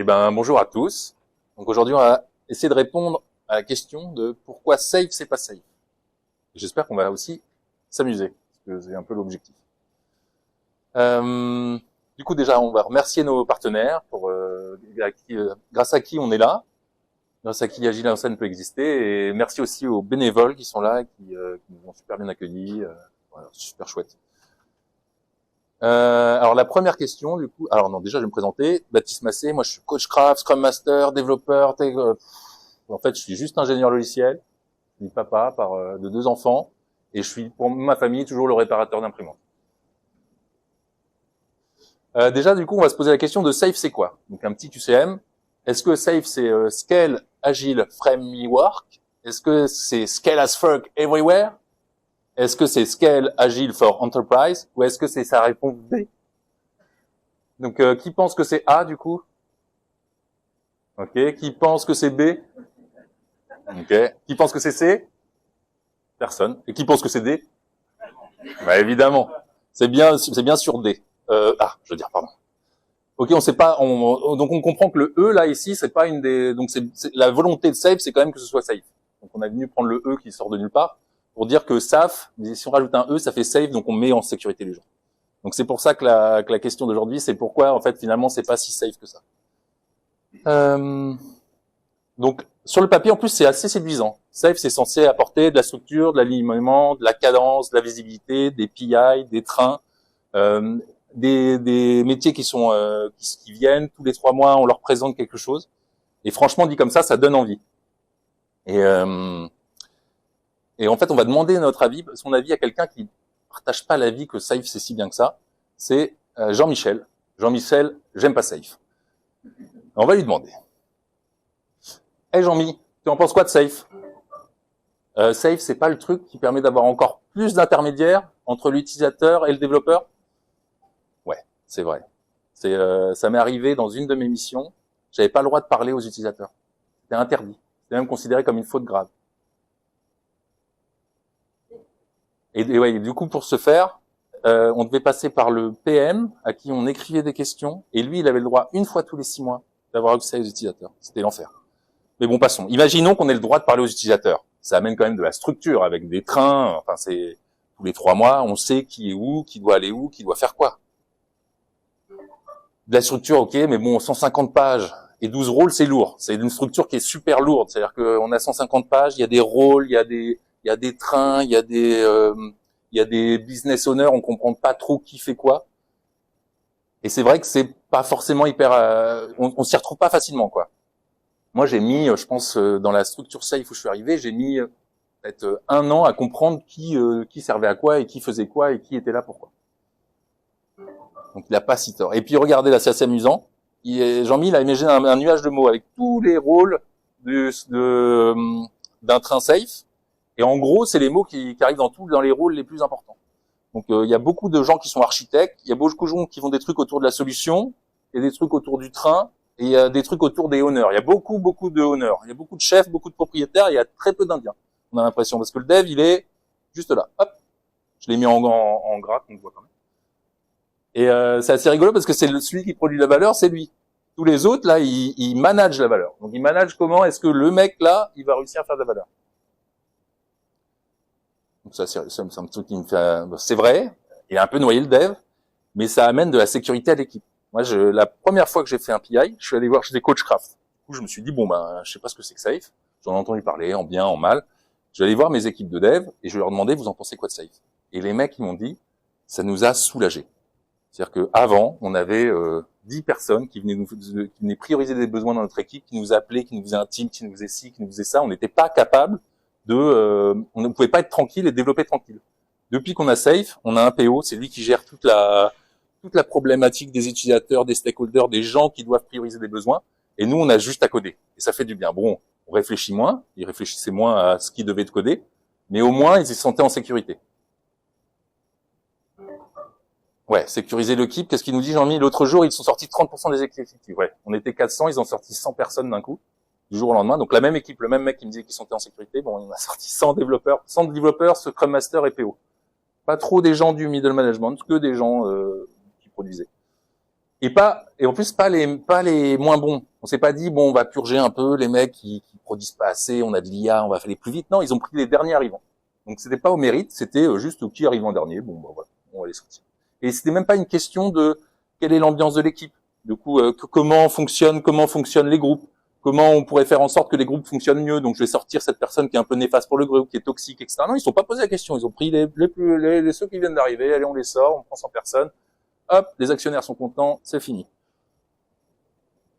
ben, bonjour à tous. Donc aujourd'hui, on va essayer de répondre à la question de pourquoi safe, c'est pas safe. J'espère qu'on va aussi s'amuser, parce que c'est un peu l'objectif. Du coup, déjà, on va remercier nos partenaires pour grâce à qui on est là, grâce à qui Agile en scène peut exister, et merci aussi aux bénévoles qui sont là, qui nous ont super bien accueillis. Voilà, super chouette. Alors la première question, du coup, alors non, déjà je vais me présenter, Baptiste Massé, moi je suis coach craft, Scrum Master, développeur, en fait je suis juste ingénieur logiciel, je suis papa de 2 enfants, et je suis pour ma famille toujours le réparateur d'imprimantes. Déjà du coup on va se poser la question de safe c'est quoi? Donc un petit QCM, est-ce que safe c'est Scale Agile Framework? Est-ce que c'est Scale as Fuck Everywhere? Est-ce que c'est Scale Agile for Enterprise ou est-ce que c'est sa réponse B? Donc, qui pense que c'est A, du coup? Ok. Qui pense que c'est B? Ok. Qui pense que c'est C? Personne. Et qui pense que c'est D? Bah, évidemment. C'est bien sur D. Je veux dire, pardon. Ok, on sait pas, donc on comprend que le E, là, ici, c'est pas une des, donc la volonté de safe, c'est quand même que ce soit safe. Donc, on a venu prendre le E qui sort de nulle part pour dire que SAF, si on rajoute un E, ça fait safe, donc on met en sécurité les gens. Donc c'est pour ça que la question d'aujourd'hui, c'est pourquoi en fait finalement c'est pas si safe que ça. Donc sur le papier en plus c'est assez séduisant. Safe c'est censé apporter de la structure, de l'alignement, de la cadence, de la visibilité, des PI, des trains, des métiers qui sont qui viennent tous les 3 mois, on leur présente quelque chose. Et franchement dit comme ça donne envie. Et en fait, on va demander son avis à quelqu'un qui partage pas l'avis que safe c'est si bien que ça. C'est Jean-Michel. Jean-Michel, j'aime pas safe. On va lui demander. Hey Jean-Mi, tu en penses quoi de safe? Safe, c'est pas le truc qui permet d'avoir encore plus d'intermédiaires entre l'utilisateur et le développeur? Ouais, c'est vrai. Ça m'est arrivé dans une de mes missions. J'avais pas le droit de parler aux utilisateurs. C'était interdit. C'était même considéré comme une faute grave. Et ouais, du coup, pour ce faire, on devait passer par le PM à qui on écrivait des questions, et lui, il avait le droit, une fois tous les 6 mois, d'avoir accès aux utilisateurs. C'était l'enfer. Mais bon, passons. Imaginons qu'on ait le droit de parler aux utilisateurs. Ça amène quand même de la structure, avec des trains, enfin, c'est tous les 3 mois, on sait qui est où, qui doit aller où, qui doit faire quoi. De la structure, ok, mais bon, 150 pages et 12 rôles, c'est lourd. C'est une structure qui est super lourde. C'est-à-dire qu'on a 150 pages, il y a des rôles, il y a des trains, il y a des business owners, on comprend pas trop qui fait quoi. Et c'est vrai que c'est pas forcément hyper, on s'y retrouve pas facilement, quoi. Moi, j'ai mis, je pense, dans la structure safe où je suis arrivé, j'ai mis peut-être 1 an à comprendre qui servait à quoi et qui faisait quoi et qui était là pourquoi. Donc il a pas si tort. Et puis regardez là, c'est assez amusant. Jean-Mi, il a imaginé un nuage de mots avec tous les rôles d'un train safe. Et en gros, c'est les mots qui arrivent dans les rôles les plus importants. Donc il y a beaucoup de gens qui sont architectes, il y a beaucoup de gens qui font des trucs autour de la solution, il y a des trucs autour du train, et il y a des trucs autour des honneurs. Il y a beaucoup de honneurs. Il y a beaucoup de chefs, beaucoup de propriétaires, et il y a très peu d'indiens. On a l'impression, parce que le dev, il est juste là. Hop, je l'ai mis en gras, qu'on voit quand même. Et c'est assez rigolo parce que c'est celui qui produit la valeur, c'est lui. Tous les autres, là, ils managent la valeur. Donc ils managent comment est-ce que le mec, là, il va réussir à faire de la valeur. Donc ça, c'est un truc qui me fait... C'est vrai, il a un peu noyé le dev, mais ça amène de la sécurité à l'équipe. Moi, la première fois que j'ai fait un PI, je suis allé voir chez des coachs craft. Du coup, je me suis dit, bon, ben, je sais pas ce que c'est que safe. J'en ai entendu parler, en bien, en mal. Je vais aller voir mes équipes de dev et je vais leur demander, vous en pensez quoi de safe? Et les mecs, ils m'ont dit, ça nous a soulagés. C'est-à-dire qu'avant, on avait 10 personnes qui venaient prioriser des besoins dans notre équipe, qui nous appelaient, qui nous faisaient un team, qui nous faisaient ci, qui nous faisaient ça. On n'était pas capable on ne pouvait pas être tranquille et développer tranquille. Depuis qu'on a Safe, on a un PO, c'est lui qui gère toute la problématique des utilisateurs, des stakeholders, des gens qui doivent prioriser des besoins. Et nous, on a juste à coder. Et ça fait du bien. Bon, on réfléchit moins, ils réfléchissaient moins à ce qu'ils devaient coder, mais au moins, ils se sentaient en sécurité. Ouais, sécuriser l'équipe. Qu'est-ce qu'il nous dit, Jean-Mi? L'autre jour, ils sont sortis 30% des effectifs. Ouais, on était 400, ils ont sorti 100 personnes d'un coup, du jour au lendemain. Donc la même équipe, le même mec qui me disait qu'ils sont en sécurité, bon, il a sorti 100 développeurs, Scrum Master et PO. Pas trop des gens du middle management, que des gens qui produisaient. Et en plus pas les moins bons. On s'est pas dit bon, on va purger un peu les mecs qui produisent pas assez, on a de l'IA, on va aller plus vite. Non, ils ont pris les derniers arrivants. Donc c'était pas au mérite, c'était juste qui arrive en dernier. Bon, bah voilà, on va les sortir. Et c'était même pas une question de quelle est l'ambiance de l'équipe. Du coup, comment fonctionnent les groupes, comment on pourrait faire en sorte que les groupes fonctionnent mieux. Donc je vais sortir cette personne qui est un peu néfaste pour le groupe, qui est toxique, etc. Non, ils ne sont pas posé la question. Ils ont pris ceux qui viennent d'arriver. Allez, on les sort, on prend 100 personnes. Hop, les actionnaires sont contents, c'est fini.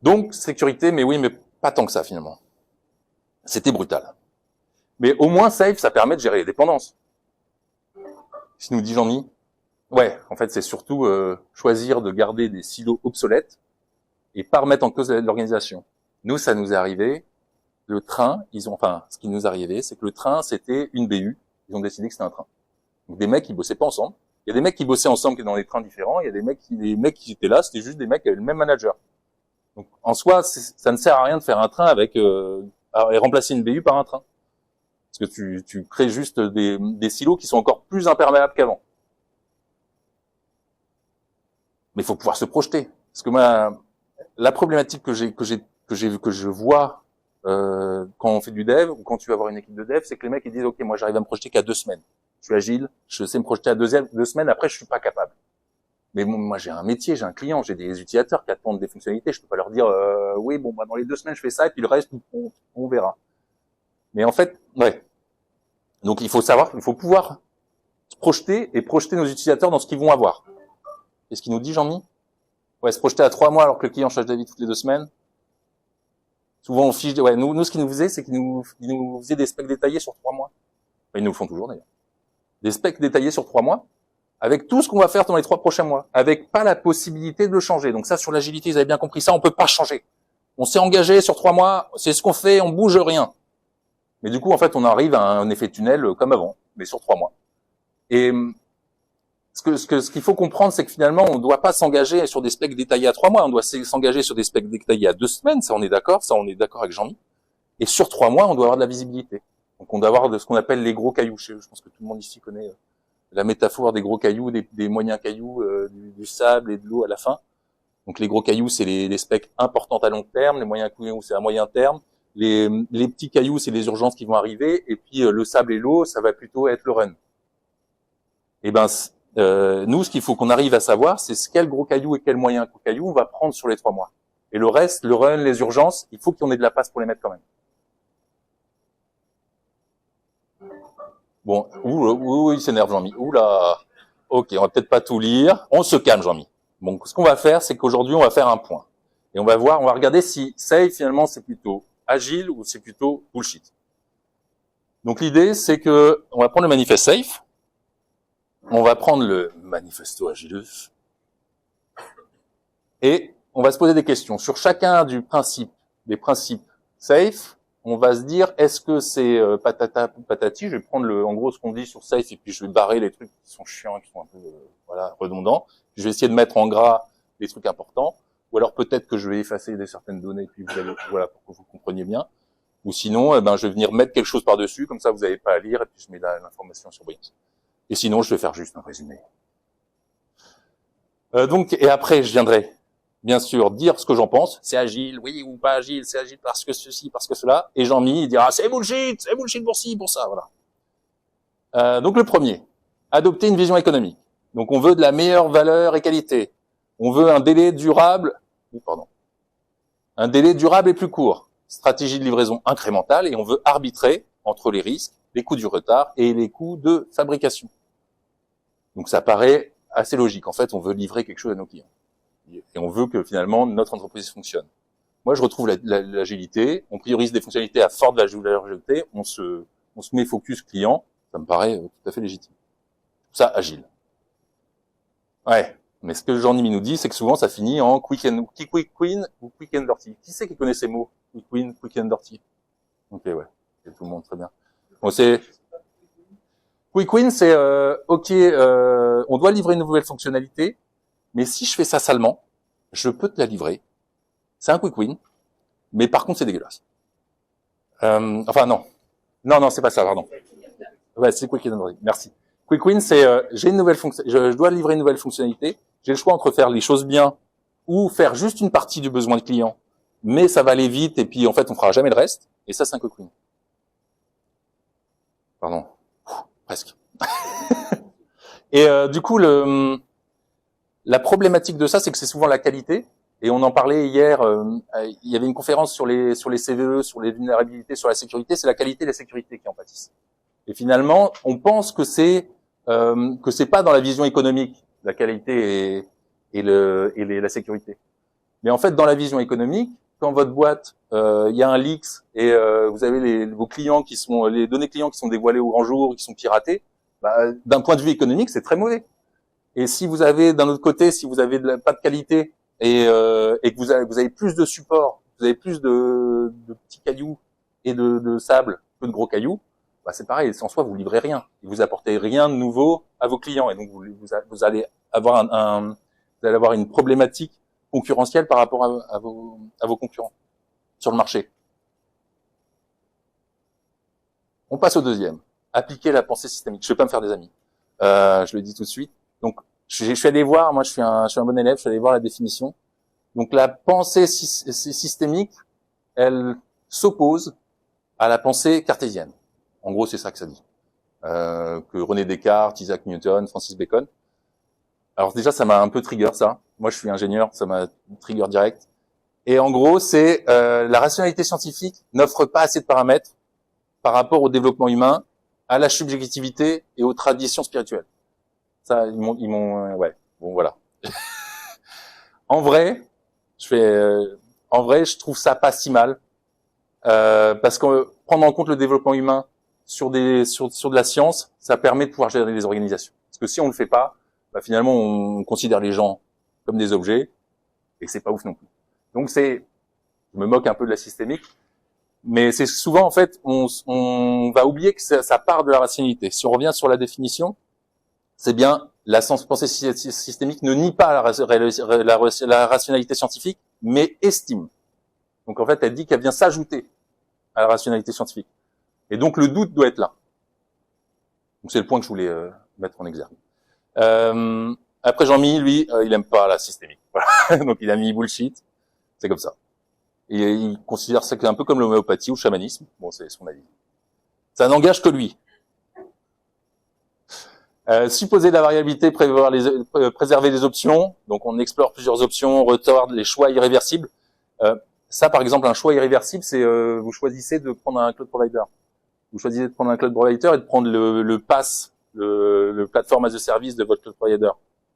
Donc sécurité, mais oui, mais pas tant que ça finalement. C'était brutal. Mais au moins Safe, ça permet de gérer les dépendances. Si nous dit Jean-Mi, ouais, en fait c'est surtout choisir de garder des silos obsolètes et pas remettre en cause l'organisation. Nous, ça nous est arrivé. Le train, ce qui nous est arrivé, c'est que le train, c'était une BU. Ils ont décidé que c'était un train. Donc des mecs qui bossaient pas ensemble. Il y a des mecs qui bossaient ensemble qui étaient dans des trains différents. Il y a des mecs qui étaient là, c'était juste des mecs qui avaient le même manager. Donc en soi, ça ne sert à rien de faire un train avec et remplacer une BU par un train, parce que tu crées juste des silos qui sont encore plus imperméables qu'avant. Mais il faut pouvoir se projeter. Parce que moi, la problématique que je vois quand on fait du dev ou quand tu vas avoir une équipe de dev, c'est que les mecs ils disent ok, moi j'arrive à me projeter qu'à 2 semaines. Je suis agile, je sais me projeter à 2 semaines. Après, je suis pas capable. Mais bon, moi j'ai un métier, j'ai un client, j'ai des utilisateurs qui attendent des fonctionnalités. Je peux pas leur dire oui, bon, bah dans les 2 semaines je fais ça et puis le reste on verra. Mais en fait, ouais. Donc il faut pouvoir se projeter et projeter nos utilisateurs dans ce qu'ils vont avoir. Qu'est-ce qu'il nous dit, Jean-Mi? Ouais, se projeter à 3 mois alors que le client change d'avis toutes les 2 semaines. Souvent, on fiche, ouais, nous, ce qu'ils nous faisaient, c'est qu'ils nous faisaient des specs détaillés sur 3 mois. Enfin, ils nous le font toujours, d'ailleurs. Des specs détaillés sur 3 mois, avec tout ce qu'on va faire dans les 3 prochains mois, avec pas la possibilité de le changer. Donc ça, sur l'agilité, ils avaient bien compris ça, on peut pas changer. On s'est engagé sur 3 mois, c'est ce qu'on fait, on bouge rien. Mais du coup, en fait, on arrive à un effet tunnel comme avant, mais sur 3 mois. Et ce qu'il faut comprendre, c'est que finalement, on ne doit pas s'engager sur des specs détaillés à 3 mois, on doit s'engager sur des specs détaillés à 2 semaines, ça on est d'accord avec Jean-Mi. Et sur 3 mois, on doit avoir de la visibilité. Donc on doit avoir de ce qu'on appelle les gros cailloux. Je pense que tout le monde ici connaît la métaphore des gros cailloux, des moyens cailloux, du sable et de l'eau à la fin. Donc les gros cailloux, c'est les specs importantes à long terme, les moyens cailloux, c'est à moyen terme. Les petits cailloux, c'est les urgences qui vont arriver, et puis le sable et l'eau, ça va plutôt être le run. Et ben nous, ce qu'il faut qu'on arrive à savoir, c'est quel gros caillou et quel moyen caillou on va prendre sur les 3 mois. Et le reste, le run, les urgences, il faut qu'on ait de la place pour les mettre quand même. Bon, il s'énerve Jean-Mi. Oula, ok, on va peut-être pas tout lire. On se calme Jean-Mi. Bon, ce qu'on va faire, c'est qu'aujourd'hui, on va faire un point. Et on va regarder si Safe, finalement, c'est plutôt agile ou c'est plutôt bullshit. Donc l'idée, c'est que on va prendre le manifeste Safe. On va prendre le manifesto agile et on va se poser des questions sur chacun des principes Safe. On va se dire, est-ce que c'est patata ou patati? Je vais prendre en gros ce qu'on dit sur Safe et puis je vais barrer les trucs qui sont chiants, qui sont un peu redondants. Puis je vais essayer de mettre en gras les trucs importants. Ou alors peut-être que je vais effacer certaines données puis vous allez, pour que vous compreniez bien. Ou sinon, je vais venir mettre quelque chose par-dessus, comme ça vous n'avez pas à lire et puis je mets l'information sur Brillance. Et sinon, je vais faire juste un résumé. Et après, je viendrai, bien sûr, dire ce que j'en pense. C'est agile, oui ou pas agile, c'est agile parce que ceci, parce que cela. Et Jean-Mi, il dira, c'est bullshit pour ci, pour ça, voilà. Donc le premier, adopter une vision économique. Donc on veut de la meilleure valeur et qualité. On veut un délai durable, un délai durable et plus court. Stratégie de livraison incrémentale et on veut arbitrer entre les risques, les coûts du retard et les coûts de fabrication. Donc ça paraît assez logique. En fait, on veut livrer quelque chose à nos clients. Et on veut que finalement notre entreprise fonctionne. Moi, je retrouve l'agilité. On priorise des fonctionnalités à forte valeur ajoutée. On se met focus client. Ça me paraît tout à fait légitime. Ça, agile. Ouais. Mais ce que Jean-Mi nous dit, c'est que souvent ça finit en quick win ou quick and dirty. Qui c'est qui connaît ces mots? Quick win, quick and dirty. Ok, ouais. C'est tout le monde, très bien. Bon, c'est quick win, c'est on doit livrer une nouvelle fonctionnalité, mais si je fais ça salement, je peux te la livrer. C'est un quick win, mais par contre c'est dégueulasse. Non, c'est pas ça, pardon. Ouais, c'est quick and dirty. Merci. Quick win, c'est j'ai une nouvelle fonction, je dois livrer une nouvelle fonctionnalité. J'ai le choix entre faire les choses bien ou faire juste une partie du besoin du client, mais ça va aller vite et puis en fait on fera jamais le reste. Et ça, c'est un cocooning. Pardon, presque. Et du coup, la problématique de ça, c'est que c'est souvent la qualité. Et on en parlait hier. Il y avait une conférence sur les CVE, sur les vulnérabilités, sur la sécurité. C'est la qualité et la sécurité qui en pâtissent. Et finalement, on pense que c'est pas dans la vision économique la qualité et la sécurité. Mais en fait, dans la vision économique, quand votre boîte, il y a un leaks et vous avez vos clients les données clients qui sont dévoilées au grand jour, qui sont piratées, bah, d'un point de vue économique, c'est très mauvais. Et si vous avez, d'un autre côté, si vous avez pas de qualité et que vous avez plus de support, vous avez plus de petits cailloux et de sable que de gros cailloux, bah c'est pareil. En soi, vous livrez rien, vous apportez rien de nouveau à vos clients, et donc vous allez avoir une problématique concurrentielle par rapport à vos concurrents sur le marché. On passe au deuxième. Appliquer la pensée systémique. Je vais pas me faire des amis. Je le dis tout de suite. Donc, je suis allé voir. Moi, je suis un bon élève. Je suis allé voir la définition. Donc, la pensée systémique, elle s'oppose à la pensée cartésienne. En gros, c'est ça que ça dit. Que René Descartes, Isaac Newton, Francis Bacon. Alors déjà, ça m'a un peu trigger ça. Moi, je suis ingénieur, ça m'a trigger direct. Et en gros, c'est la rationalité scientifique n'offre pas assez de paramètres par rapport au développement humain, à la subjectivité et aux traditions spirituelles. Ça, ils m'ont, ouais. Bon, voilà. En vrai, je trouve ça pas si mal, parce que prendre en compte le développement humain sur de la science, ça permet de pouvoir gérer les organisations. Parce que si on le fait pas, bah finalement, on considère les gens comme des objets, et c'est pas ouf non plus. Donc je me moque un peu de la systémique, mais c'est souvent, en fait, on va oublier que ça part de la rationalité. Si on revient sur la définition, c'est bien, la pensée systémique ne nie pas la rationalité scientifique, mais estime. Donc en fait, elle dit qu'elle vient s'ajouter à la rationalité scientifique. Et donc le doute doit être là. Donc c'est le point que je voulais mettre en exergue. Après Jean-Mi, lui, il aime pas la systémique. Voilà. Donc il a mis bullshit. C'est comme ça. Et il considère ça un peu comme l'homéopathie ou le chamanisme. Bon, c'est son avis. Ça n'engage que lui. Supposer la variabilité, préserver les options. Donc on explore plusieurs options, on retarde les choix irréversibles. Ça, par exemple, un choix irréversible, c'est vous choisissez de prendre un cloud provider. Vous choisissez de prendre un cloud provider et de prendre le PaaS, le platform as a service de votre cloud provider.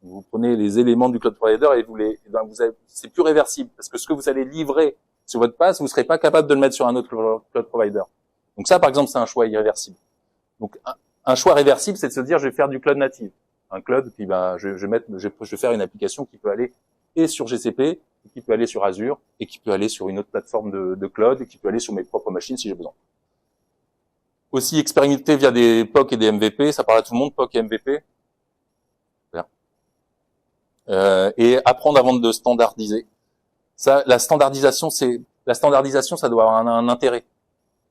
Vous prenez les éléments du cloud provider et c'est plus réversible parce que ce que vous allez livrer sur votre PaaS, vous serez pas capable de le mettre sur un autre cloud provider. Donc ça, par exemple, c'est un choix irréversible. Donc un choix réversible, c'est de se dire je vais faire du cloud native, un cloud qui je vais faire une application qui peut aller et sur GCP, qui peut aller sur Azure et qui peut aller sur une autre plateforme de cloud et qui peut aller sur mes propres machines si j'ai besoin. Aussi expérimenter via des POC et des MVP, ça parle à tout le monde, POC et MVP. Et apprendre avant de standardiser. Ça, la standardisation, ça doit avoir un intérêt.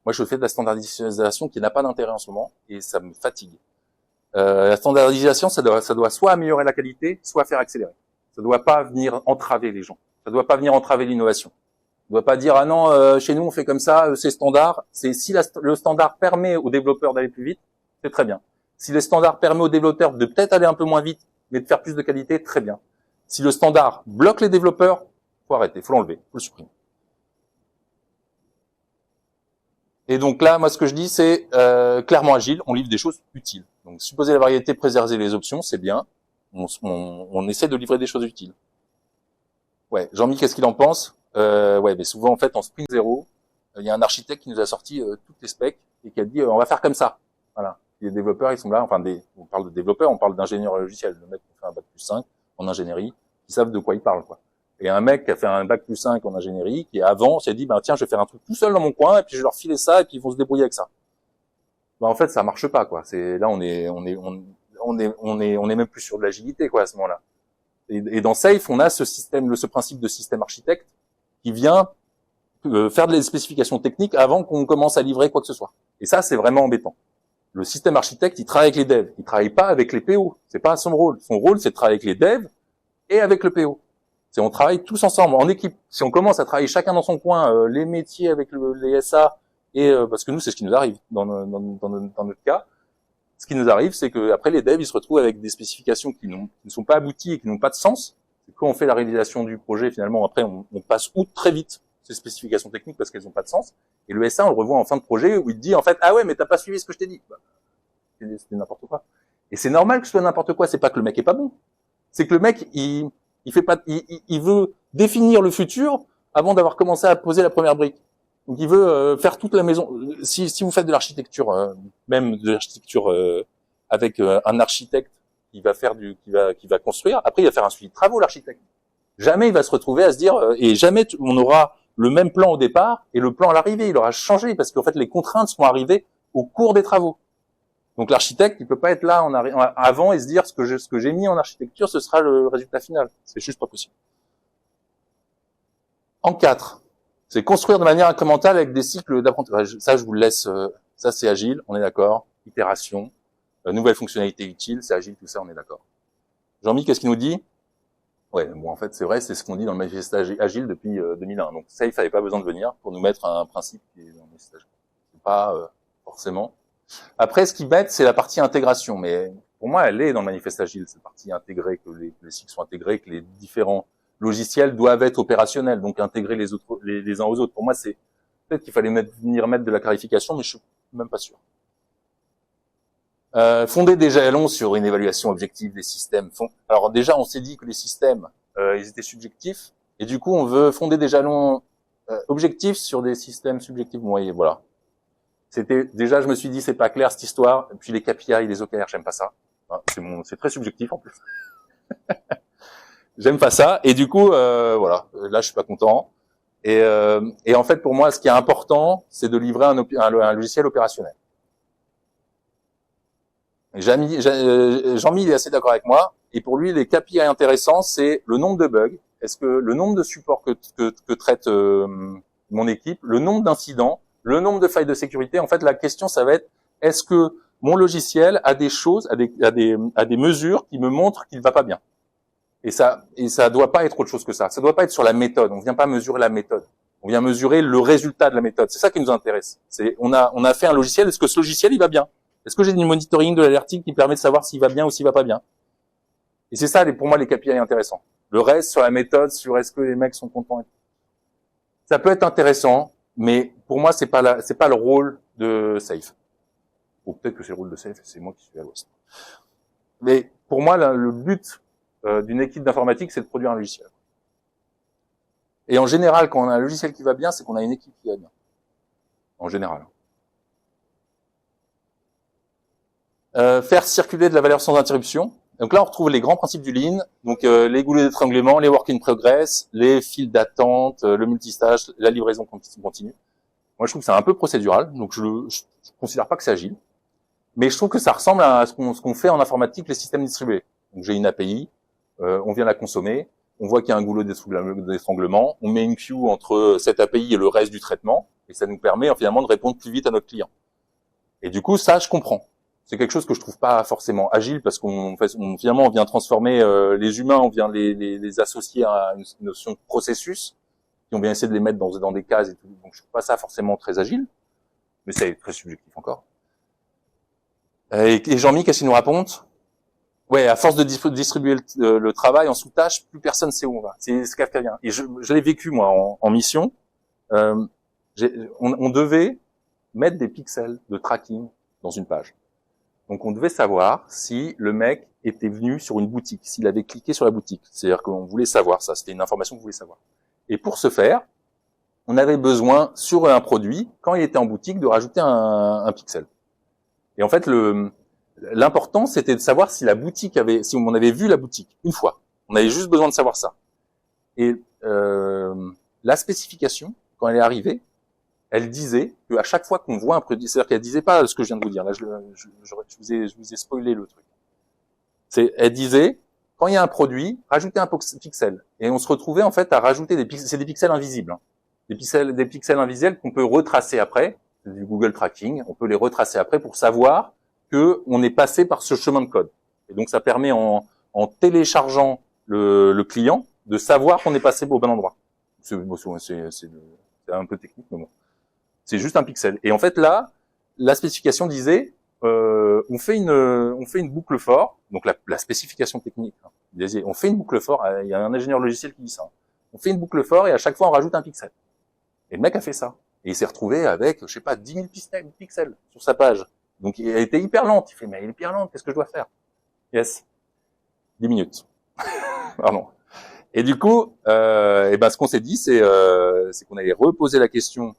Moi, je fais de la standardisation qui n'a pas d'intérêt en ce moment et ça me fatigue. La standardisation, ça doit soit améliorer la qualité, soit faire accélérer. Ça doit pas venir entraver les gens. Ça doit pas venir entraver l'innovation. On doit pas dire ah non, chez nous on fait comme ça, c'est standard. C'est si le standard permet aux développeurs d'aller plus vite, c'est très bien. Si le standard permet aux développeurs de peut-être aller un peu moins vite, mais de faire plus de qualité, très bien. Si le standard bloque les développeurs, faut arrêter, faut l'enlever, faut le supprimer. Et donc là, moi, ce que je dis, c'est clairement agile. On livre des choses utiles. Donc, supposer la variété, préserver les options, c'est bien. On essaie de livrer des choses utiles. Ouais, Jean-Mi, qu'est-ce qu'il en pense? Ouais, mais souvent, en fait, en Spring Zero, il y a un architecte qui nous a sorti toutes les specs et qui a dit on va faire comme ça. Voilà. Les développeurs, ils sont là. Enfin, on parle de développeurs, on parle d'ingénieurs logiciels. Le mec qui fait un bac+5 en ingénierie, qui savent de quoi il parle, quoi. Et un mec qui a fait un bac+5 en ingénierie, qui avant s'est dit, tiens, je vais faire un truc tout seul dans mon coin, et puis je vais leur filer ça, et puis ils vont se débrouiller avec ça. En fait, ça marche pas, quoi. Là, on est même plus sur de l'agilité, quoi, à ce moment-là. Et dans Safe, on a ce principe de système architecte qui vient faire des spécifications techniques avant qu'on commence à livrer quoi que ce soit. Et ça, c'est vraiment embêtant. Le système architecte, il travaille avec les devs. Il travaille pas avec les PO. C'est pas son rôle. Son rôle, c'est de travailler avec les devs et avec le PO. C'est on travaille tous ensemble, en équipe. Si on commence à travailler chacun dans son coin, les métiers avec les SA, et parce que nous, c'est ce qui nous arrive dans notre cas. Ce qui nous arrive, c'est que après les devs, ils se retrouvent avec des spécifications qui ne sont pas abouties et qui n'ont pas de sens. Et quand on fait la réalisation du projet, finalement, après, on passe outre très vite ces spécifications techniques parce qu'elles n'ont pas de sens. Et le SA, on le revoit en fin de projet où il te dit, en fait, ah ouais, mais t'as pas suivi ce que je t'ai dit. Bah, c'était n'importe quoi. Et c'est normal que ce soit n'importe quoi. C'est pas que le mec est pas bon. C'est que le mec, il veut définir le futur avant d'avoir commencé à poser la première brique. Donc il veut faire toute la maison. Si vous faites de l'architecture, même de l'architecture avec un architecte qui va construire, après il va faire un suivi de travaux l'architecte. Jamais il va se retrouver à se dire et jamais on aura le même plan au départ et le plan à l'arrivée, il aura changé parce qu'en fait les contraintes sont arrivées au cours des travaux. Donc l'architecte, il peut pas être là avant et se dire ce que j'ai mis en architecture, ce sera le résultat final. C'est juste pas possible. En 4, c'est construire de manière incrémentale avec des cycles d'apprentissage. Ça, je vous le laisse. Ça, c'est agile, on est d'accord. Itération, nouvelles fonctionnalités utiles, c'est agile, tout ça, on est d'accord. Jean-Mi, qu'est-ce qu'il nous dit? Ouais, bon, en fait, c'est vrai, c'est ce qu'on dit dans le manifeste agile depuis 2001. Donc ça, il fallait pas besoin de venir pour nous mettre un principe qui est dans le manifeste agile. C'est pas forcément. Après, ce qui bête, c'est la partie intégration. Mais pour moi, elle est dans le manifeste agile, cette partie intégrée, que les cycles sont intégrés, que les différents logiciels doivent être opérationnels, donc intégrer les autres, les uns aux autres. Pour moi, c'est peut-être qu'il fallait venir mettre de la clarification, mais je suis même pas sûr. Fonder des jalons sur une évaluation objective des systèmes. Alors déjà, on s'est dit que les systèmes, ils étaient subjectifs, et du coup, on veut fonder des jalons objectifs sur des systèmes subjectifs. Bon, et voilà. C'était déjà, je me suis dit, c'est pas clair cette histoire. Et puis les KPI, les OKR, j'aime pas ça. C'est très subjectif en plus. J'aime pas ça. Et du coup, voilà, là, je suis pas content. Et en fait, pour moi, ce qui est important, c'est de livrer un logiciel opérationnel. Jean-Mi, il est assez d'accord avec moi. Et pour lui, les KPI intéressants, c'est le nombre de bugs. Est-ce que le nombre de supports que traite mon équipe, le nombre d'incidents, le nombre de failles de sécurité. En fait, la question, ça va être, est-ce que mon logiciel a des choses, a des mesures qui me montrent qu'il va pas bien? Et ça doit pas être autre chose que ça. Ça doit pas être sur la méthode. On vient pas mesurer la méthode. On vient mesurer le résultat de la méthode. C'est ça qui nous intéresse. On a fait un logiciel. Est-ce que ce logiciel, il va bien? Est-ce que j'ai du monitoring de l'alerting qui permet de savoir s'il va bien ou s'il va pas bien? Et c'est ça, pour moi, les KPI intéressants. Le reste, sur la méthode, sur est-ce que les mecs sont contents. Ça peut être intéressant, mais pour moi, c'est pas le rôle de Safe. Ou peut-être que c'est le rôle de Safe, c'est moi qui suis à l'ouest. Mais pour moi, le but d'une équipe d'informatique, c'est de produire un logiciel. Et en général, quand on a un logiciel qui va bien, c'est qu'on a une équipe qui va bien. En général. Faire circuler de la valeur sans interruption. Donc là, on retrouve les grands principes du Lean. Donc les goulets d'étranglement, les work in progress, les files d'attente, le multistage, la livraison continue. Moi, je trouve que c'est un peu procédural. Donc je considère pas que c'est agile. Mais je trouve que ça ressemble à ce qu'on fait en informatique, les systèmes distribués. Donc j'ai une API, on vient la consommer, on voit qu'il y a un goulot d'étranglement, on met une queue entre cette API et le reste du traitement, et ça nous permet finalement de répondre plus vite à notre client. Et du coup, ça, je comprends. C'est quelque chose que je trouve pas forcément agile parce finalement on vient transformer les humains, on vient les associer à une notion de processus, et on vient essayer de les mettre dans des cases et tout. Donc je trouve pas ça forcément très agile, mais c'est très subjectif encore. Et Jean-Mi, qu'est-ce qu'il nous raconte? Ouais, à force de distribuer le travail en sous-tâches, plus personne sait où on va. C'est kafkaïen. Et je l'ai vécu moi en mission. On devait mettre des pixels de tracking dans une page. Donc on devait savoir si le mec était venu sur une boutique, s'il avait cliqué sur la boutique. C'est-à-dire qu'on voulait savoir ça, c'était une information qu'on voulait savoir. Et pour ce faire, on avait besoin sur un produit, quand il était en boutique, de rajouter un pixel. Et en fait, l'important, c'était de savoir si si on avait vu la boutique une fois. On avait juste besoin de savoir ça. Et la spécification, quand elle est arrivée, elle disait qu'à chaque fois qu'on voit un produit, c'est-à-dire qu'elle disait pas ce que je viens de vous dire. Là, je vous ai spoilé le truc. Elle disait, quand il y a un produit, rajoutez un pixel. Et on se retrouvait en fait à rajouter c'est des pixels invisibles. Hein. Des pixels invisibles qu'on peut retracer après. C'est du Google Tracking. On peut les retracer après pour savoir que on est passé par ce chemin de code. Et donc ça permet en téléchargeant le client, de savoir qu'on est passé au bon endroit. C'est un peu technique, mais bon. C'est juste un pixel. Et en fait, là, la spécification disait, on fait une boucle for, donc la spécification technique. Hein, on fait une boucle for, il y a un ingénieur logiciel qui dit ça. Hein. On fait une boucle for et à chaque fois, on rajoute un pixel. Et le mec a fait ça. Et il s'est retrouvé avec, je sais pas, 10 000 pixels sur sa page. Donc, il a été hyper lent. Il fait, mais il est hyper lent, qu'est-ce que je dois faire? Yes. 10 minutes. Pardon. Et du coup, ce qu'on s'est dit, c'est qu'on allait reposer la question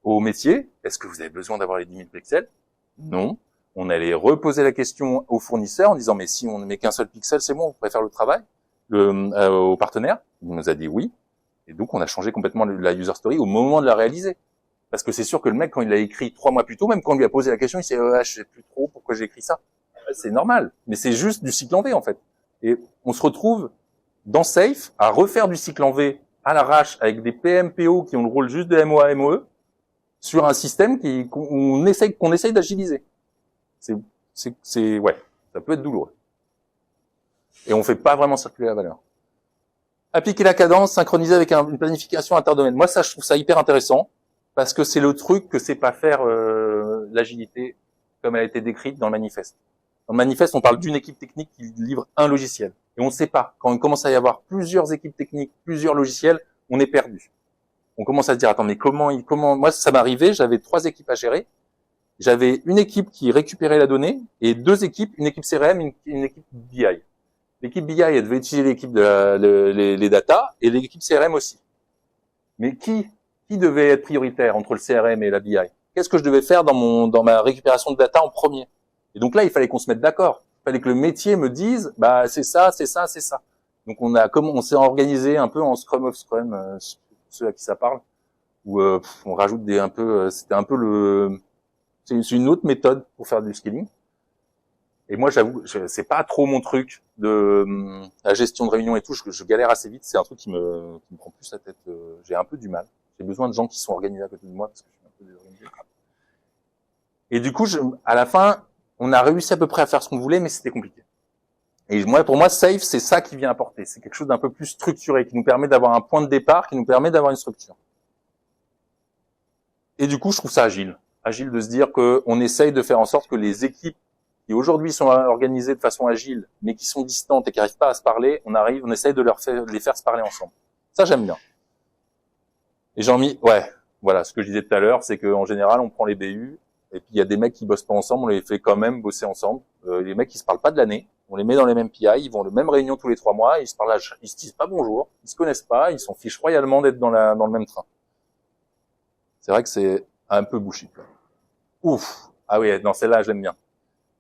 au métier. Est-ce que vous avez besoin d'avoir les 10 000 pixels? Non. On allait reposer la question au fournisseur en disant, mais si on ne met qu'un seul pixel, c'est bon, on pourrait faire le travail. Au partenaire, il nous a dit oui. Et donc, on a changé complètement la user story au moment de la réaliser. Parce que c'est sûr que le mec, quand il l'a écrit 3 mois plus tôt, même quand on lui a posé la question, il s'est dit, je sais plus trop pourquoi j'ai écrit ça. C'est normal. Mais c'est juste du cycle en V, en fait. Et on se retrouve dans Safe à refaire du cycle en V à l'arrache avec des PMPO qui ont le rôle juste de MOA, MOE sur un système qu'on essaye d'agiliser. Ouais, ça peut être douloureux. Et on fait pas vraiment circuler la valeur. Appliquer la cadence, synchroniser avec une planification interdomaine. Moi, ça, je trouve ça hyper intéressant parce que c'est le truc que sait pas faire l'agilité comme elle a été décrite dans le manifeste. Dans le manifeste, on parle d'une équipe technique qui livre un logiciel. Et on ne sait pas. Quand il commence à y avoir plusieurs équipes techniques, plusieurs logiciels, on est perdu. On commence à se dire, attends, mais comment, moi, ça m'arrivait, j'avais 3 équipes à gérer. J'avais une équipe qui récupérait la donnée et 2 équipes, une équipe CRM, une équipe BI. L'équipe BI, elle devait utiliser l'équipe les data et l'équipe CRM aussi. Mais qui devait être prioritaire entre le CRM et la BI? Qu'est-ce que je devais faire dans ma récupération de data en premier? Et donc là, il fallait qu'on se mette d'accord. Il fallait que le métier me dise, bah, c'est ça, c'est ça, c'est ça. Donc on s'est organisé un peu en Scrum of Scrum, ceux à qui ça parle, où on rajoute c'était un peu c'est une autre méthode pour faire du scaling. Et moi, j'avoue, c'est pas trop mon truc de la gestion de réunion et tout. Je galère assez vite. C'est un truc qui me prend plus la tête. J'ai un peu du mal. J'ai besoin de gens qui sont organisés à côté de moi parce que je suis un peu désorganisé. Et du coup, à la fin, on a réussi à peu près à faire ce qu'on voulait, mais c'était compliqué. Et pour moi, Safe, c'est ça qui vient apporter. C'est quelque chose d'un peu plus structuré, qui nous permet d'avoir un point de départ, qui nous permet d'avoir une structure. Et du coup, je trouve ça agile. Agile de se dire qu'on essaye de faire en sorte que les équipes qui aujourd'hui sont organisées de façon agile, mais qui sont distantes et qui n'arrivent pas à se parler, on essaye de les faire se parler ensemble. Ça, j'aime bien. Et voilà, ce que je disais tout à l'heure, c'est qu'en général, on prend les BU, et puis il y a des mecs qui bossent pas ensemble, on les fait quand même bosser ensemble. Les mecs, ils se parlent pas de l'année, on les met dans les mêmes PI, ils vont à la même réunion tous les 3 mois, ils se disent pas bonjour, ils se connaissent pas, ils s'en fichent royalement d'être dans le même train. C'est vrai que c'est un peu bullshit. Ouf. Ah oui, non, celle-là, je l'aime bien.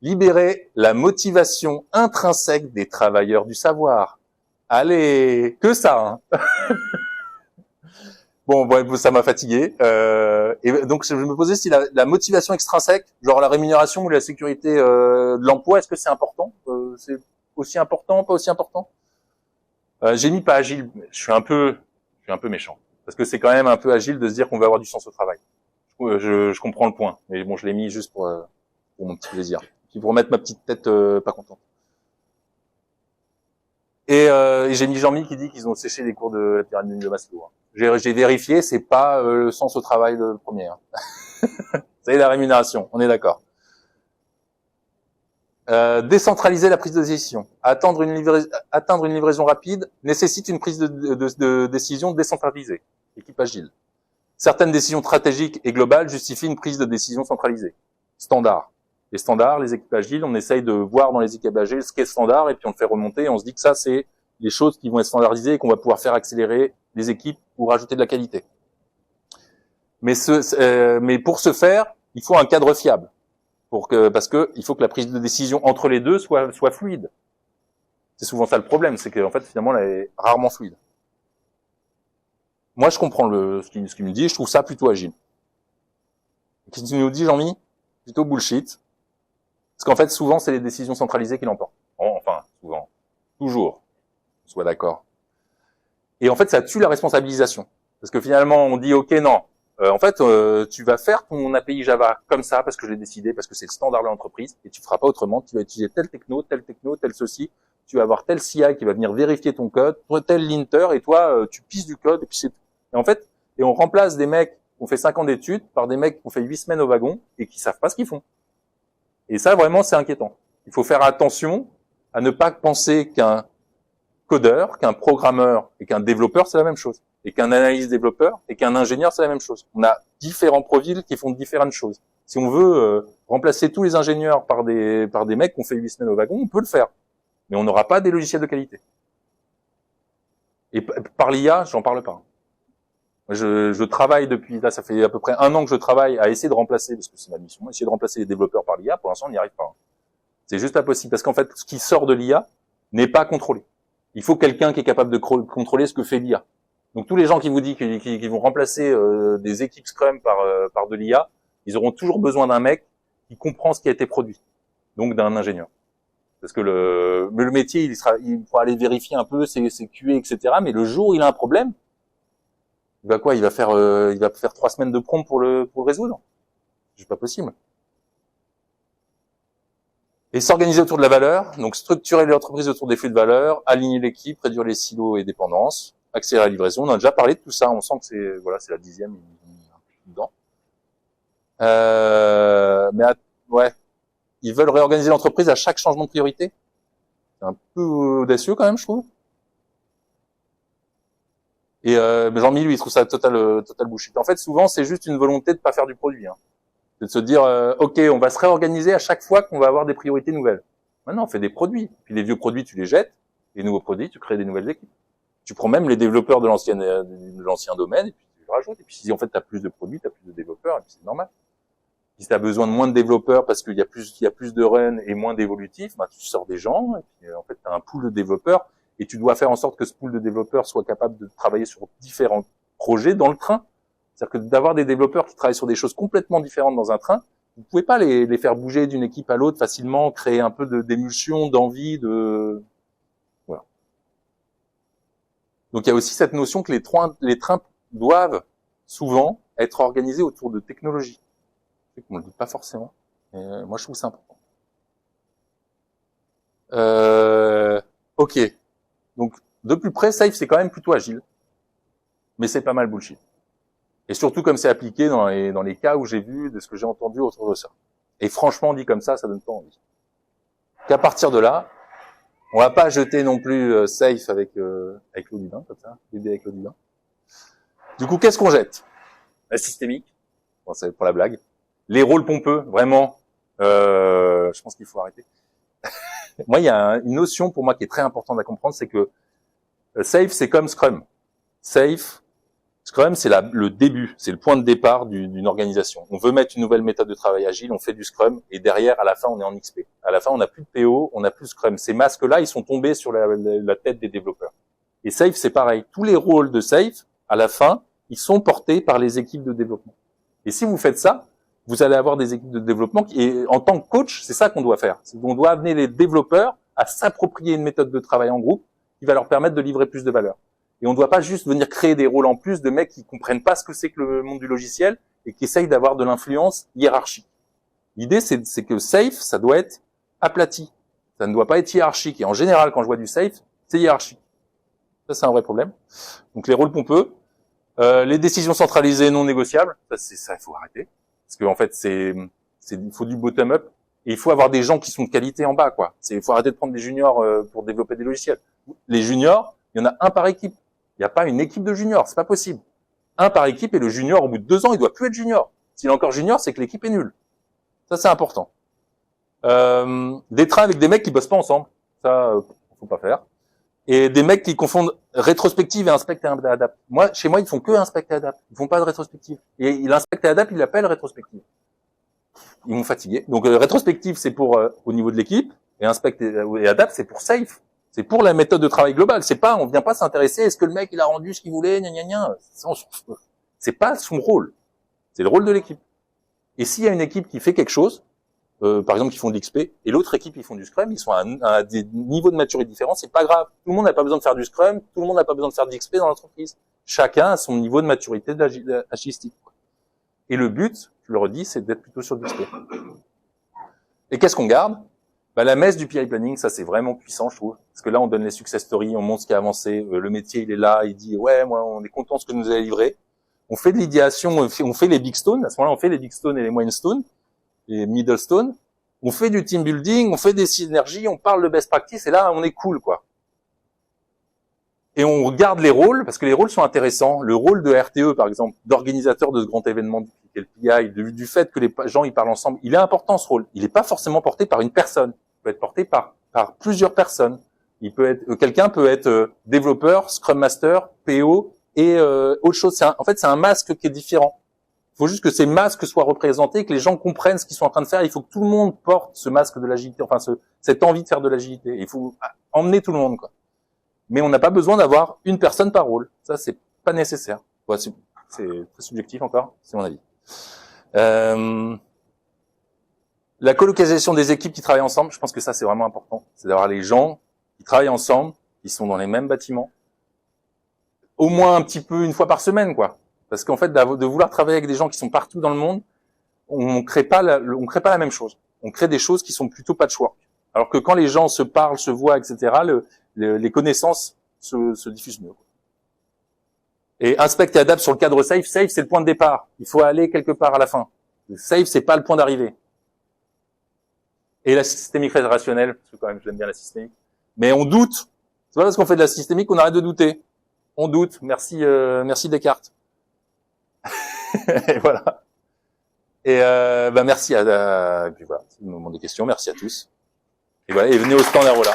Libérer la motivation intrinsèque des travailleurs du savoir. Allez, que ça, hein. Bon, ça m'a fatigué. Et donc, je me posais si la motivation extrinsèque, genre la rémunération ou la sécurité de l'emploi, est-ce que c'est important? C'est aussi important, pas aussi important? J'ai mis pas agile. Je suis un peu méchant parce que c'est quand même un peu agile de se dire qu'on va avoir du sens au travail. Je comprends le point, mais bon, je l'ai mis juste pour mon petit plaisir. Puis pour mettre ma petite tête pas contente. Et j'ai mis Jean-Mi qui dit qu'ils ont séché les cours de la pyramide de Maslow. J'ai vérifié, c'est pas le sens au travail le premier. Hein. C'est la rémunération, on est d'accord. Décentraliser la prise de décision. Atteindre une livraison rapide nécessite une prise de décision décentralisée. Équipe agile. Certaines décisions stratégiques et globales justifient une prise de décision centralisée. Standard. Les standards, les équipes agiles, on essaye de voir dans les équipes agiles ce qu'est standard et puis on le fait remonter et on se dit que ça, c'est les choses qui vont être standardisées et qu'on va pouvoir faire accélérer les équipes ou rajouter de la qualité. Mais pour ce faire, il faut un cadre fiable. Parce que il faut que la prise de décision entre les deux soit fluide. C'est souvent ça le problème, c'est qu'en fait, finalement, elle est rarement fluide. Moi, je comprends ce qu'il me dit, je trouve ça plutôt agile. Qu'est-ce qu'il nous dit, Jean-Mi? Plutôt bullshit. Parce qu'en fait, souvent, c'est les décisions centralisées qui l'emportent. Enfin, souvent. Toujours. On soit d'accord. Et en fait, ça tue la responsabilisation. Parce que finalement, on dit, OK, non. En fait, tu vas faire ton API Java comme ça, parce que je l'ai décidé, parce que c'est le standard de l'entreprise, et tu feras pas autrement. Tu vas utiliser tel techno, tel ceci. tu vas avoir tel CI qui va venir vérifier ton code, tel linter, et toi, tu pisses du code, et puis c'est tout. Et en fait, on remplace des mecs qui ont fait 5 ans d'études par des mecs qui ont fait 8 semaines au wagon et qui savent pas ce qu'ils font. Et ça, vraiment, c'est inquiétant. Il faut faire attention à ne pas penser qu'un codeur, qu'un programmeur et qu'un développeur, c'est la même chose. Et qu'un analyste développeur et qu'un ingénieur, c'est la même chose. On a différents profils qui font différentes choses. Si on veut remplacer tous les ingénieurs par des mecs qui ont fait 8 semaines au wagon, on peut le faire. Mais on n'aura pas des logiciels de qualité. Et par l'IA, j'en parle pas. Je travaille depuis, là, ça fait à peu près 1 an que je travaille à essayer de remplacer, parce que c'est ma mission, essayer de remplacer les développeurs par l'IA. Pour l'instant, on n'y arrive pas. C'est juste impossible, parce qu'en fait, ce qui sort de l'IA n'est pas contrôlé. Il faut quelqu'un qui est capable de contrôler ce que fait l'IA. Donc tous les gens qui vous disent qu'ils vont remplacer des équipes Scrum par de l'IA, ils auront toujours besoin d'un mec qui comprend ce qui a été produit, donc d'un ingénieur. Parce que le métier, il faut aller vérifier un peu ses QA, etc. Mais le jour où il a un problème, il va quoi? Il va faire 3 semaines de prompt pour le résoudre. C'est pas possible. Et s'organiser autour de la valeur, donc structurer l'entreprise autour des flux de valeur, aligner l'équipe, réduire les silos et dépendances, accélérer la livraison. On a déjà parlé de tout ça. On sent que c'est la 10e dedans. Ouais. Ils veulent réorganiser l'entreprise à chaque changement de priorité. C'est un peu audacieux quand même, je trouve. Et Jean-Mi, lui, il trouve ça total bullshit. En fait, souvent, c'est juste une volonté de pas faire du produit. C'est de se dire, ok, on va se réorganiser à chaque fois qu'on va avoir des priorités nouvelles. Maintenant, on fait des produits. Puis les vieux produits, tu les jettes. Les nouveaux produits, tu crées des nouvelles équipes. Tu prends même les développeurs de l'ancien domaine et puis tu les rajoutes. Et puis si en fait tu as plus de produits, tu as plus de développeurs, et puis c'est normal. Si tu as besoin de moins de développeurs parce qu'il y a plus de run et moins d'évolutifs, bah, tu sors des gens, et puis en fait tu as un pool de développeurs, et tu dois faire en sorte que ce pool de développeurs soit capable de travailler sur différents projets dans le train. C'est-à-dire que d'avoir des développeurs qui travaillent sur des choses complètement différentes dans un train, vous pouvez pas les faire bouger d'une équipe à l'autre facilement, créer un peu d'émulsion, d'envie, voilà. Donc il y a aussi cette notion que les trains doivent souvent être organisés autour de technologies. Je sais qu'on le dit pas forcément, mais moi je trouve ça important. Ok. Donc de plus près, Safe c'est quand même plutôt agile, mais c'est pas mal bullshit. Et surtout comme c'est appliqué dans les cas où j'ai vu, de ce que j'ai entendu autour de ça. Et franchement, dit comme ça donne pas envie. Qu'à partir de là, on va pas jeter non plus Safe avec l'eau du bain, comme ça, bébé avec l'eau du bain. Du coup, qu'est-ce qu'on jette? La systémique. Bon, c'est pour la blague. Les rôles pompeux, vraiment, je pense qu'il faut arrêter. Moi, il y a une notion pour moi qui est très importante à comprendre, c'est que Safe, c'est comme Scrum. Scrum, c'est le début, c'est le point de départ d'une organisation. On veut mettre une nouvelle méthode de travail agile, on fait du Scrum, et derrière, à la fin, on est en XP. À la fin, on n'a plus de PO, on n'a plus de Scrum. Ces masques-là, ils sont tombés sur la tête des développeurs. Et Safe, c'est pareil. Tous les rôles de Safe, à la fin, ils sont portés par les équipes de développement. Et si vous faites ça, vous allez avoir des équipes de développement et en tant que coach, c'est ça qu'on doit faire. On doit amener les développeurs à s'approprier une méthode de travail en groupe qui va leur permettre de livrer plus de valeur. Et on ne doit pas juste venir créer des rôles en plus de mecs qui comprennent pas ce que c'est que le monde du logiciel et qui essayent d'avoir de l'influence hiérarchique. L'idée, c'est que Safe, ça doit être aplati. Ça ne doit pas être hiérarchique. Et en général, quand je vois du Safe, c'est hiérarchique. Ça, c'est un vrai problème. Donc, les rôles pompeux. Les décisions centralisées non négociables. Ça, il faut arrêter. Parce qu'en fait, il faut du bottom-up. Et il faut avoir des gens qui sont de qualité en bas, quoi. Il faut arrêter de prendre des juniors pour développer des logiciels. Les juniors, il y en a un par équipe. Il n'y a pas une équipe de juniors, c'est pas possible. Un par équipe et le junior, au bout de 2 ans, il doit plus être junior. S'il est encore junior, c'est que l'équipe est nulle. Ça, c'est important. Des trains avec des mecs qui bossent pas ensemble. Ça, faut pas faire. Et des mecs qui confondent rétrospective et inspect et adapt. Chez moi, ils font que inspect et adapt. Ils font pas de rétrospective. Et l'inspect et adapt, ils l'appellent rétrospective. Ils m'ont fatigué. Donc, rétrospective, c'est pour, au niveau de l'équipe. Et inspect et adapt, c'est pour Safe. C'est pour la méthode de travail globale. C'est pas, on vient pas s'intéresser, est-ce que le mec, il a rendu ce qu'il voulait, gna gna gna. C'est pas son rôle. C'est le rôle de l'équipe. Et s'il y a une équipe qui fait quelque chose, par exemple, qui font de l'XP, et l'autre équipe, ils font du Scrum, ils sont à des niveaux de maturité différents, c'est pas grave. Tout le monde n'a pas besoin de faire du Scrum, tout le monde n'a pas besoin de faire de l'XP dans l'entreprise. Chacun a son niveau de maturité agilistique. Et le but, je le redis, c'est d'être plutôt sur de l'XP. Et qu'est-ce qu'on garde? Bah, la messe du PI planning, ça c'est vraiment puissant, je trouve. Parce que là, on donne les success stories, on montre ce qui a avancé, le métier il est là, il dit ouais, moi on est content de ce que nous avez livré. On fait de l'idéation, on fait les big stones. À ce moment-là, on fait les big stones et les moyen stones, les middle stones. On fait du team building, on fait des synergies, on parle de best practice et là, on est cool, quoi. Et on regarde les rôles, parce que les rôles sont intéressants. Le rôle de RTE, par exemple, d'organisateur de ce grand événement, qui est le PI, du fait que les gens ils parlent ensemble, il est important ce rôle. Il n'est pas forcément porté par une personne. Il peut être porté par plusieurs personnes. Il peut être quelqu'un peut être développeur, Scrum Master, PO et autre chose. En fait, c'est un masque qui est différent. Il faut juste que ces masques soient représentés, que les gens comprennent ce qu'ils sont en train de faire. Il faut que tout le monde porte ce masque de l'agilité, enfin cette envie de faire de l'agilité. Il faut emmener tout le monde, quoi. Mais on n'a pas besoin d'avoir une personne par rôle. Ça, c'est pas nécessaire. Ouais, c'est très subjectif encore, c'est mon avis. La colocalisation des équipes qui travaillent ensemble, je pense que ça, c'est vraiment important. C'est d'avoir les gens qui travaillent ensemble, qui sont dans les mêmes bâtiments, au moins un petit peu une fois par semaine, quoi. Parce qu'en fait, de vouloir travailler avec des gens qui sont partout dans le monde, on crée pas la même chose. On crée des choses qui sont plutôt patchwork. Alors que quand les gens se parlent, se voient, etc., les connaissances se diffusent mieux. Et inspecte et adapte sur le cadre safe. Safe, c'est le point de départ. Il faut aller quelque part à la fin. Le safe, c'est pas le point d'arrivée. Et la systémique rationnelle, parce que quand même, j'aime bien la systémique. Mais on doute. C'est pas parce qu'on fait de la systémique qu'on arrête de douter. On doute. Merci Descartes. Et voilà. Et merci et puis voilà, c'est le moment des questions. Merci à tous. Et voilà, et venez au stand Arola.